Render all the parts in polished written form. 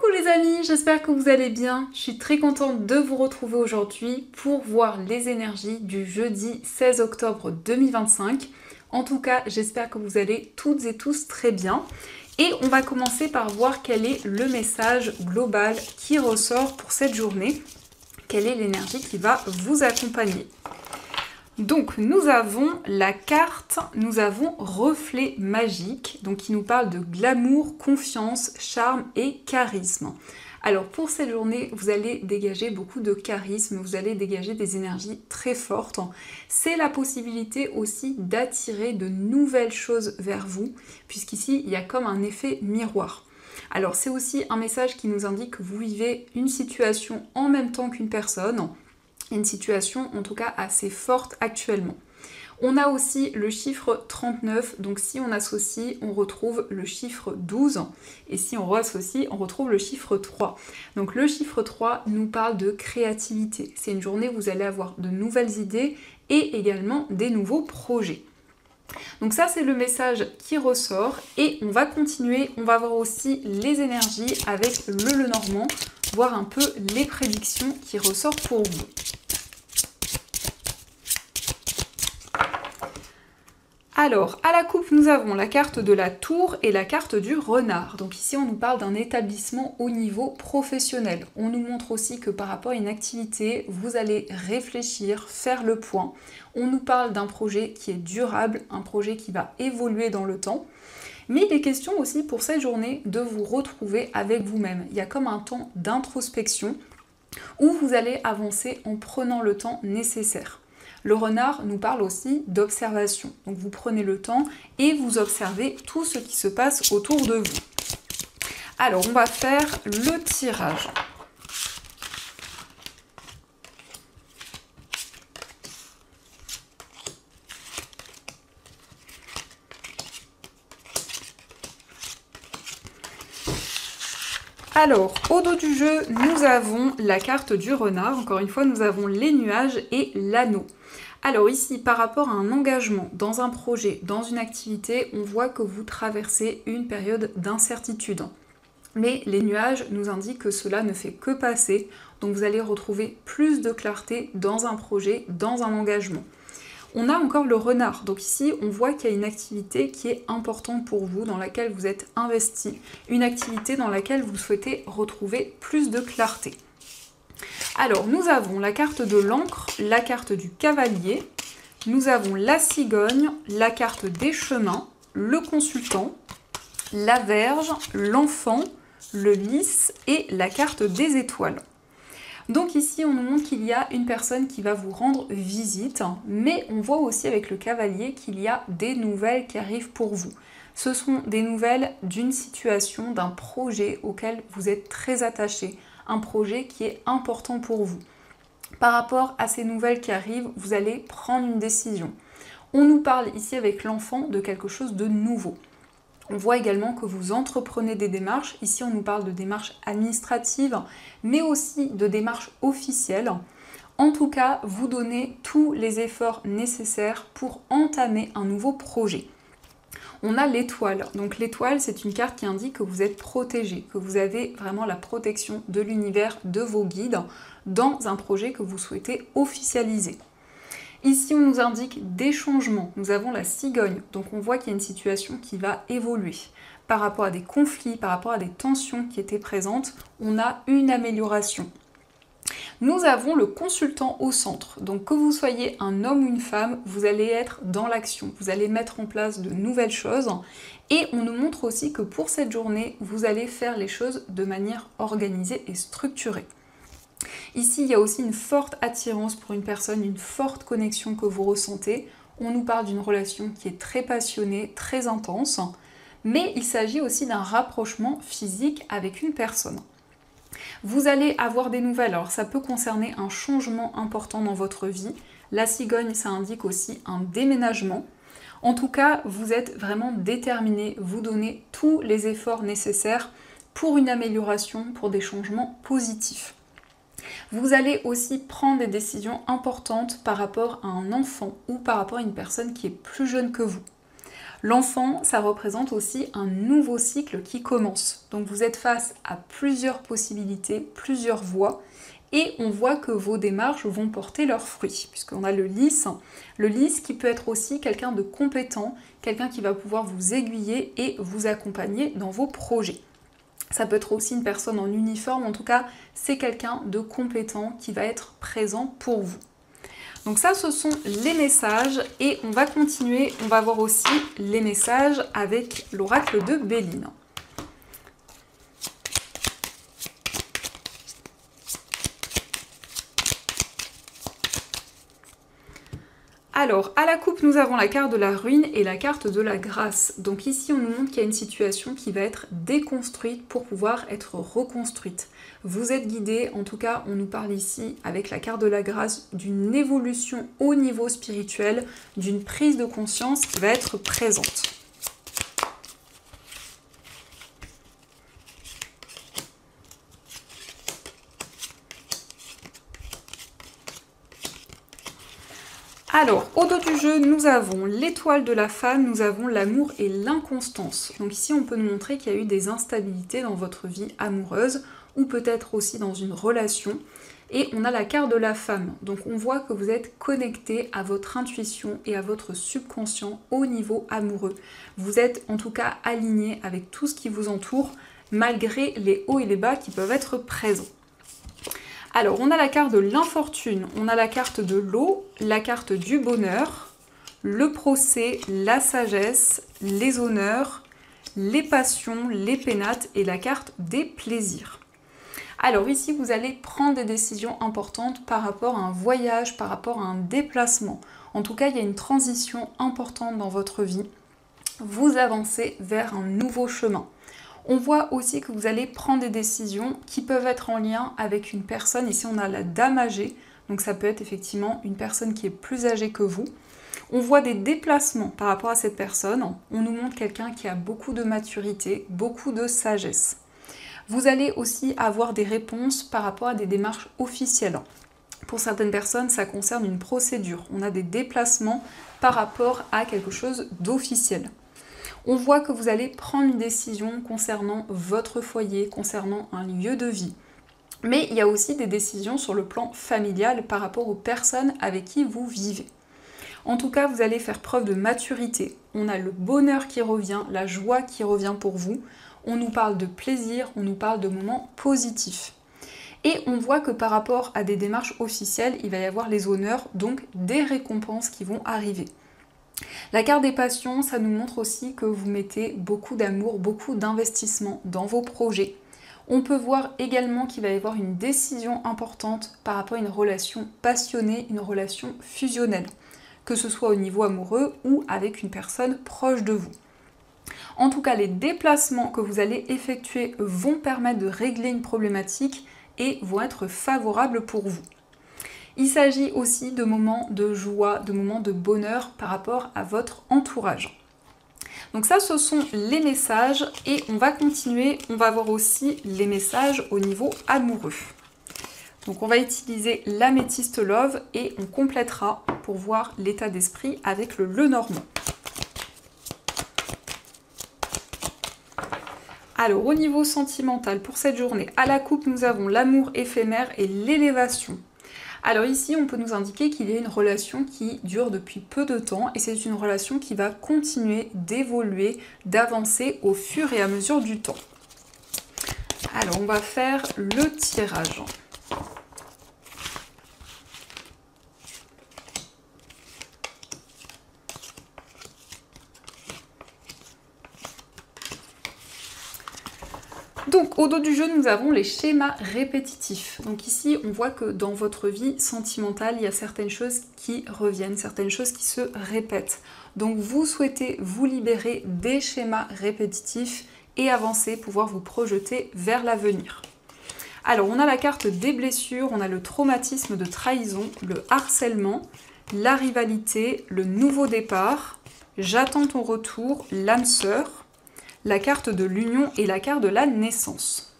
Coucou les amis, j'espère que vous allez bien. Je suis très contente de vous retrouver aujourd'hui pour voir les énergies du jeudi 16 octobre 2025. En tout cas, j'espère que vous allez toutes et tous très bien. Et on va commencer par voir quel est le message global qui ressort pour cette journée. Quelle est l'énergie qui va vous accompagner. Donc nous avons la carte, nous avons reflet magique, donc qui nous parle de glamour, confiance, charme et charisme. Alors pour cette journée, vous allez dégager beaucoup de charisme, vous allez dégager des énergies très fortes. C'est la possibilité aussi d'attirer de nouvelles choses vers vous, puisqu'ici il y a comme un effet miroir. Alors c'est aussi un message qui nous indique que vous vivez une situation en même temps qu'une personne, une situation en tout cas assez forte actuellement. On a aussi le chiffre 39, donc si on associe, on retrouve le chiffre 12, et si on réassocie, on retrouve le chiffre 3. Donc le chiffre 3 nous parle de créativité. C'est une journée où vous allez avoir de nouvelles idées et également des nouveaux projets. Donc ça c'est le message qui ressort et on va continuer, on va voir aussi les énergies avec le Lenormand, voir un peu les prédictions qui ressortent pour vous. Alors, à la coupe, nous avons la carte de la tour et la carte du renard. Donc ici, on nous parle d'un établissement au niveau professionnel. On nous montre aussi que par rapport à une activité, vous allez réfléchir, faire le point. On nous parle d'un projet qui est durable, un projet qui va évoluer dans le temps. Mais il est question aussi pour cette journée de vous retrouver avec vous-même. Il y a comme un temps d'introspection où vous allez avancer en prenant le temps nécessaire. Le renard nous parle aussi d'observation. Donc vous prenez le temps et vous observez tout ce qui se passe autour de vous. Alors on va faire le tirage. Alors, au dos du jeu, nous avons la carte du renard. Encore une fois, nous avons les nuages et l'anneau. Alors ici, par rapport à un engagement dans un projet, dans une activité, on voit que vous traversez une période d'incertitude. Mais les nuages nous indiquent que cela ne fait que passer, donc vous allez retrouver plus de clarté dans un projet, dans un engagement. On a encore le renard, donc ici on voit qu'il y a une activité qui est importante pour vous, dans laquelle vous êtes investi, une activité dans laquelle vous souhaitez retrouver plus de clarté. Alors nous avons la carte de l'encre, la carte du cavalier, nous avons la cigogne, la carte des chemins, le consultant, la verge, l'enfant, le lys et la carte des étoiles. Donc ici on nous montre qu'il y a une personne qui va vous rendre visite, mais on voit aussi avec le cavalier qu'il y a des nouvelles qui arrivent pour vous. Ce sont des nouvelles d'une situation, d'un projet auquel vous êtes très attaché, un projet qui est important pour vous. Par rapport à ces nouvelles qui arrivent, vous allez prendre une décision. On nous parle ici avec l'enfant de quelque chose de nouveau. On voit également que vous entreprenez des démarches. Ici, on nous parle de démarches administratives, mais aussi de démarches officielles. En tout cas, vous donnez tous les efforts nécessaires pour entamer un nouveau projet. On a l'étoile. Donc l'étoile, c'est une carte qui indique que vous êtes protégé, que vous avez vraiment la protection de l'univers, de vos guides, dans un projet que vous souhaitez officialiser. Ici, on nous indique des changements. Nous avons la cigogne, donc on voit qu'il y a une situation qui va évoluer. Par rapport à des conflits, par rapport à des tensions qui étaient présentes, on a une amélioration. Nous avons le consultant au centre. Donc que vous soyez un homme ou une femme, vous allez être dans l'action. Vous allez mettre en place de nouvelles choses. Et on nous montre aussi que pour cette journée, vous allez faire les choses de manière organisée et structurée. Ici, il y a aussi une forte attirance pour une personne, une forte connexion que vous ressentez. On nous parle d'une relation qui est très passionnée, très intense, mais il s'agit aussi d'un rapprochement physique avec une personne. Vous allez avoir des nouvelles, alors ça peut concerner un changement important dans votre vie. La cigogne, ça indique aussi un déménagement. En tout cas, vous êtes vraiment déterminé, vous donnez tous les efforts nécessaires pour une amélioration, pour des changements positifs. Vous allez aussi prendre des décisions importantes par rapport à un enfant ou par rapport à une personne qui est plus jeune que vous. L'enfant, ça représente aussi un nouveau cycle qui commence. Donc vous êtes face à plusieurs possibilités, plusieurs voies, et on voit que vos démarches vont porter leurs fruits, puisqu'on a le lys. Le lys qui peut être aussi quelqu'un de compétent, quelqu'un qui va pouvoir vous aiguiller et vous accompagner dans vos projets. Ça peut être aussi une personne en uniforme, en tout cas, c'est quelqu'un de compétent qui va être présent pour vous. Donc ça, ce sont les messages et on va continuer, on va voir aussi les messages avec l'oracle de Béline. Alors, à la coupe, nous avons la carte de la ruine et la carte de la grâce. Donc ici, on nous montre qu'il y a une situation qui va être déconstruite pour pouvoir être reconstruite. Vous êtes guidé, en tout cas, on nous parle ici, avec la carte de la grâce, d'une évolution au niveau spirituel, d'une prise de conscience qui va être présente. Alors, au dos du jeu, nous avons l'étoile de la femme, nous avons l'amour et l'inconstance. Donc ici, on peut nous montrer qu'il y a eu des instabilités dans votre vie amoureuse, ou peut-être aussi dans une relation. Et on a la carte de la femme. Donc on voit que vous êtes connecté à votre intuition et à votre subconscient au niveau amoureux. Vous êtes en tout cas aligné avec tout ce qui vous entoure, malgré les hauts et les bas qui peuvent être présents. Alors, on a la carte de l'infortune, on a la carte de l'eau, la carte du bonheur, le procès, la sagesse, les honneurs, les passions, les pénates et la carte des plaisirs. Alors ici, vous allez prendre des décisions importantes par rapport à un voyage, par rapport à un déplacement. En tout cas, il y a une transition importante dans votre vie. Vous avancez vers un nouveau chemin. On voit aussi que vous allez prendre des décisions qui peuvent être en lien avec une personne. Ici, on a la dame âgée, donc ça peut être effectivement une personne qui est plus âgée que vous. On voit des déplacements par rapport à cette personne. On nous montre quelqu'un qui a beaucoup de maturité, beaucoup de sagesse. Vous allez aussi avoir des réponses par rapport à des démarches officielles. Pour certaines personnes, ça concerne une procédure. On a des déplacements par rapport à quelque chose d'officiel. On voit que vous allez prendre une décision concernant votre foyer, concernant un lieu de vie. Mais il y a aussi des décisions sur le plan familial par rapport aux personnes avec qui vous vivez. En tout cas, vous allez faire preuve de maturité. On a le bonheur qui revient, la joie qui revient pour vous. On nous parle de plaisir, on nous parle de moments positifs. Et on voit que par rapport à des démarches officielles, il va y avoir les honneurs, donc des récompenses qui vont arriver. La carte des passions, ça nous montre aussi que vous mettez beaucoup d'amour, beaucoup d'investissement dans vos projets. On peut voir également qu'il va y avoir une décision importante par rapport à une relation passionnée, une relation fusionnelle, que ce soit au niveau amoureux ou avec une personne proche de vous. En tout cas, les déplacements que vous allez effectuer vont permettre de régler une problématique et vont être favorables pour vous. Il s'agit aussi de moments de joie, de moments de bonheur par rapport à votre entourage. Donc ça, ce sont les messages et on va continuer, on va voir aussi les messages au niveau amoureux. Donc on va utiliser l'améthyste love et on complétera pour voir l'état d'esprit avec le Lenormand. Alors au niveau sentimental pour cette journée, à la coupe nous avons l'amour éphémère et l'élévation. Alors ici, on peut nous indiquer qu'il y a une relation qui dure depuis peu de temps et c'est une relation qui va continuer d'évoluer, d'avancer au fur et à mesure du temps. Alors, on va faire le tirage. Donc au dos du jeu, nous avons les schémas répétitifs. Donc ici, on voit que dans votre vie sentimentale, il y a certaines choses qui reviennent, certaines choses qui se répètent. Donc vous souhaitez vous libérer des schémas répétitifs et avancer, pouvoir vous projeter vers l'avenir. Alors on a la carte des blessures, on a le traumatisme de trahison, le harcèlement, la rivalité, le nouveau départ, j'attends ton retour, l'âme sœur, la carte de l'union et la carte de la naissance.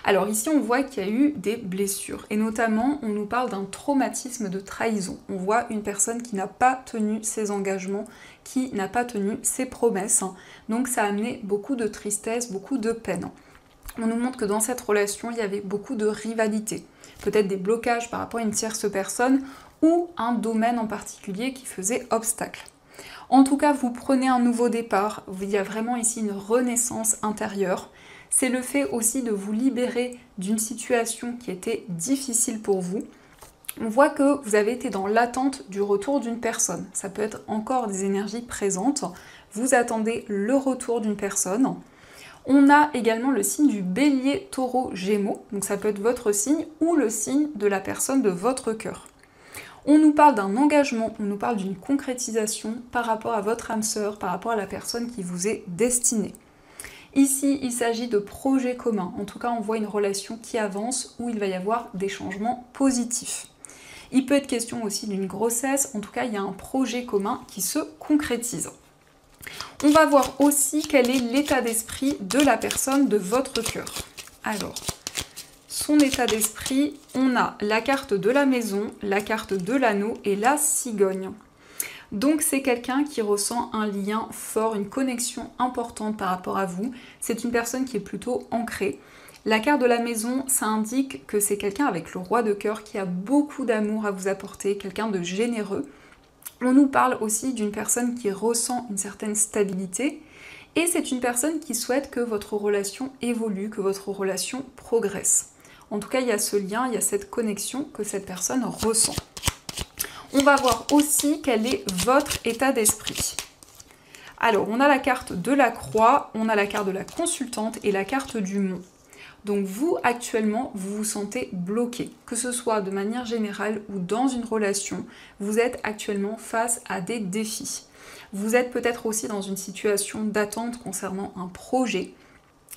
Alors ici, on voit qu'il y a eu des blessures, et notamment, on nous parle d'un traumatisme de trahison. On voit une personne qui n'a pas tenu ses engagements, qui n'a pas tenu ses promesses, donc ça a amené beaucoup de tristesse, beaucoup de peine. On nous montre que dans cette relation, il y avait beaucoup de rivalité, peut-être des blocages par rapport à une tierce personne, ou un domaine en particulier qui faisait obstacle. En tout cas, vous prenez un nouveau départ, il y a vraiment ici une renaissance intérieure. C'est le fait aussi de vous libérer d'une situation qui était difficile pour vous. On voit que vous avez été dans l'attente du retour d'une personne. Ça peut être encore des énergies présentes. Vous attendez le retour d'une personne. On a également le signe du bélier, taureau, gémeaux. Donc ça peut être votre signe ou le signe de la personne de votre cœur. On nous parle d'un engagement, on nous parle d'une concrétisation par rapport à votre âme sœur, par rapport à la personne qui vous est destinée. Ici, il s'agit de projets communs. En tout cas, on voit une relation qui avance où il va y avoir des changements positifs. Il peut être question aussi d'une grossesse. En tout cas, il y a un projet commun qui se concrétise. On va voir aussi quel est l'état d'esprit de la personne de votre cœur. Alors, son état d'esprit, on a la carte de la maison, la carte de l'anneau et la cigogne. Donc c'est quelqu'un qui ressent un lien fort, une connexion importante par rapport à vous. C'est une personne qui est plutôt ancrée. La carte de la maison, ça indique que c'est quelqu'un avec le roi de cœur qui a beaucoup d'amour à vous apporter, quelqu'un de généreux. On nous parle aussi d'une personne qui ressent une certaine stabilité. Et c'est une personne qui souhaite que votre relation évolue, que votre relation progresse. En tout cas, il y a ce lien, il y a cette connexion que cette personne ressent. On va voir aussi quel est votre état d'esprit. Alors, on a la carte de la croix, on a la carte de la consultante et la carte du mont. Donc vous, actuellement, vous vous sentez bloqué. Que ce soit de manière générale ou dans une relation, vous êtes actuellement face à des défis. Vous êtes peut-être aussi dans une situation d'attente concernant un projet.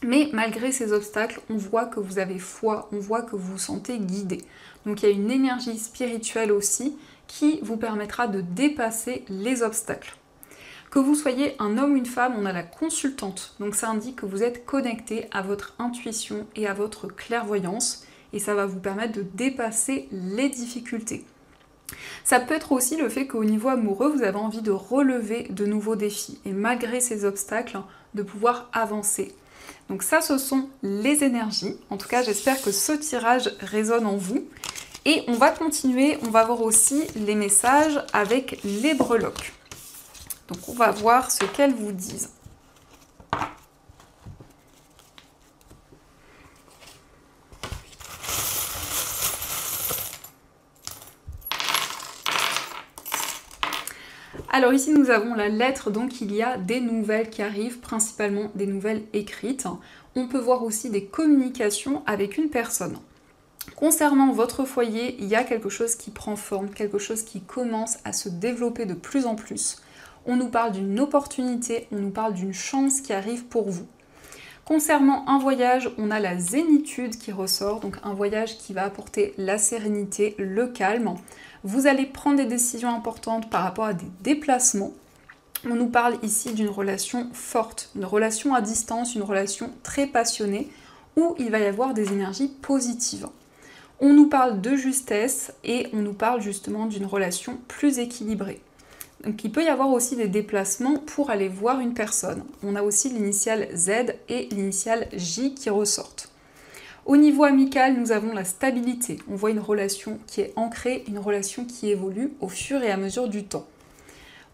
Mais malgré ces obstacles, on voit que vous avez foi, on voit que vous vous sentez guidé. Donc il y a une énergie spirituelle aussi qui vous permettra de dépasser les obstacles. Que vous soyez un homme ou une femme, on a la consultante. Donc ça indique que vous êtes connecté à votre intuition et à votre clairvoyance. Et ça va vous permettre de dépasser les difficultés. Ça peut être aussi le fait qu'au niveau amoureux, vous avez envie de relever de nouveaux défis. Et malgré ces obstacles, de pouvoir avancer. Donc ça, ce sont les énergies. En tout cas, j'espère que ce tirage résonne en vous. Et on va continuer, on va voir aussi les messages avec les breloques. Donc on va voir ce qu'elles vous disent. Alors ici nous avons la lettre, donc il y a des nouvelles qui arrivent, principalement des nouvelles écrites. On peut voir aussi des communications avec une personne. Concernant votre foyer, il y a quelque chose qui prend forme, quelque chose qui commence à se développer de plus en plus. On nous parle d'une opportunité, on nous parle d'une chance qui arrive pour vous. Concernant un voyage, on a la zénitude qui ressort, donc un voyage qui va apporter la sérénité, le calme. Vous allez prendre des décisions importantes par rapport à des déplacements. On nous parle ici d'une relation forte, une relation à distance, une relation très passionnée, où il va y avoir des énergies positives. On nous parle de justesse et on nous parle justement d'une relation plus équilibrée. Donc il peut y avoir aussi des déplacements pour aller voir une personne. On a aussi l'initiale Z et l'initiale J qui ressortent. Au niveau amical, nous avons la stabilité. On voit une relation qui est ancrée, une relation qui évolue au fur et à mesure du temps.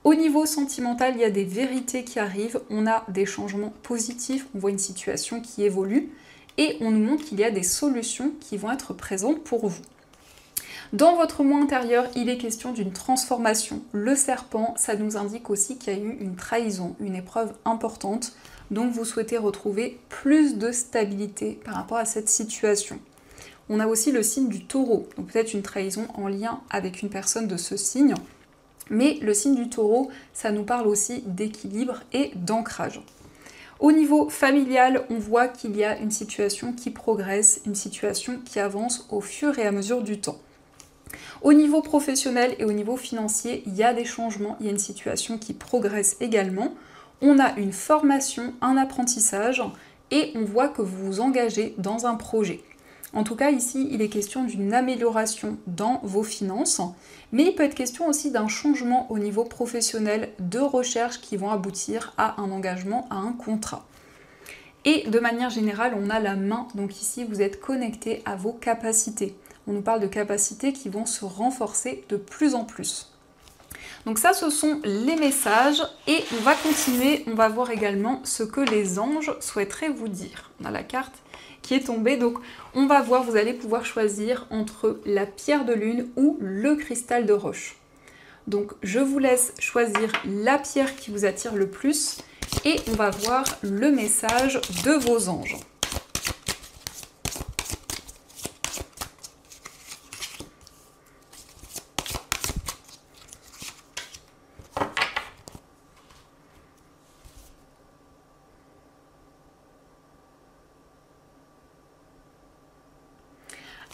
Au niveau sentimental, il y a des vérités qui arrivent, on a des changements positifs, on voit une situation qui évolue et on nous montre qu'il y a des solutions qui vont être présentes pour vous. Dans votre moi intérieur, il est question d'une transformation. Le serpent, ça nous indique aussi qu'il y a eu une trahison, une épreuve importante. Donc vous souhaitez retrouver plus de stabilité par rapport à cette situation. On a aussi le signe du taureau, donc peut-être une trahison en lien avec une personne de ce signe. Mais le signe du taureau, ça nous parle aussi d'équilibre et d'ancrage. Au niveau familial, on voit qu'il y a une situation qui progresse, une situation qui avance au fur et à mesure du temps. Au niveau professionnel et au niveau financier, il y a des changements, il y a une situation qui progresse également. On a une formation, un apprentissage et on voit que vous vous engagez dans un projet. En tout cas, ici, il est question d'une amélioration dans vos finances, mais il peut être question aussi d'un changement au niveau professionnel de recherche qui vont aboutir à un engagement, à un contrat. Et de manière générale, on a la main, donc ici, vous êtes connecté à vos capacités. On nous parle de capacités qui vont se renforcer de plus en plus. Donc ça, ce sont les messages et on va continuer, on va voir également ce que les anges souhaiteraient vous dire. On a la carte qui est tombée, donc on va voir, vous allez pouvoir choisir entre la pierre de lune ou le cristal de roche. Donc je vous laisse choisir la pierre qui vous attire le plus et on va voir le message de vos anges.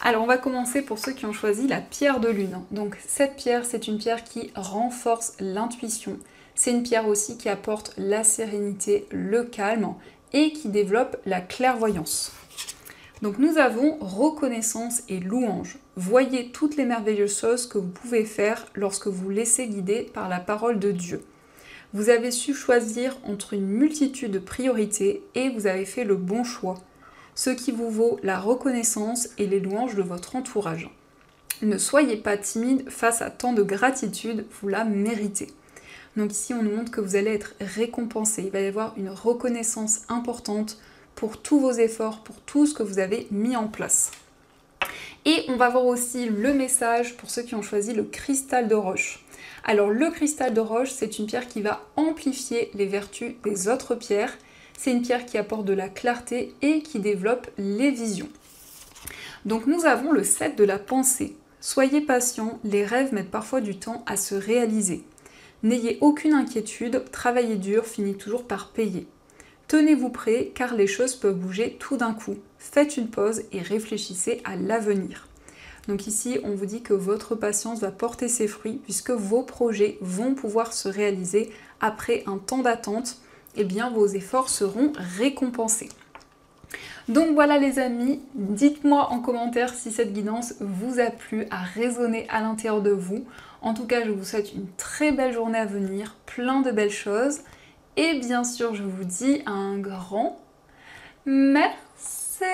Alors on va commencer pour ceux qui ont choisi la pierre de lune. Donc cette pierre, c'est une pierre qui renforce l'intuition. C'est une pierre aussi qui apporte la sérénité, le calme et qui développe la clairvoyance. Donc nous avons reconnaissance et louange. Voyez toutes les merveilleuses choses que vous pouvez faire lorsque vous vous laissez guider par la parole de Dieu. Vous avez su choisir entre une multitude de priorités et vous avez fait le bon choix, ce qui vous vaut la reconnaissance et les louanges de votre entourage. Ne soyez pas timide face à tant de gratitude, vous la méritez. Donc ici, on nous montre que vous allez être récompensé. Il va y avoir une reconnaissance importante pour tous vos efforts, pour tout ce que vous avez mis en place. Et on va voir aussi le message pour ceux qui ont choisi le cristal de roche. Alors le cristal de roche, c'est une pierre qui va amplifier les vertus des autres pierres. C'est une pierre qui apporte de la clarté et qui développe les visions. Donc nous avons le 7 de la pensée. Soyez patient, les rêves mettent parfois du temps à se réaliser. N'ayez aucune inquiétude, travailler dur finit toujours par payer. Tenez-vous prêt car les choses peuvent bouger tout d'un coup. Faites une pause et réfléchissez à l'avenir. Donc ici, on vous dit que votre patience va porter ses fruits puisque vos projets vont pouvoir se réaliser après un temps d'attente. Eh bien, vos efforts seront récompensés. Donc voilà les amis, dites-moi en commentaire si cette guidance vous a plu, a résonné à l'intérieur de vous. En tout cas, je vous souhaite une très belle journée à venir, plein de belles choses. Et bien sûr, je vous dis un grand merci.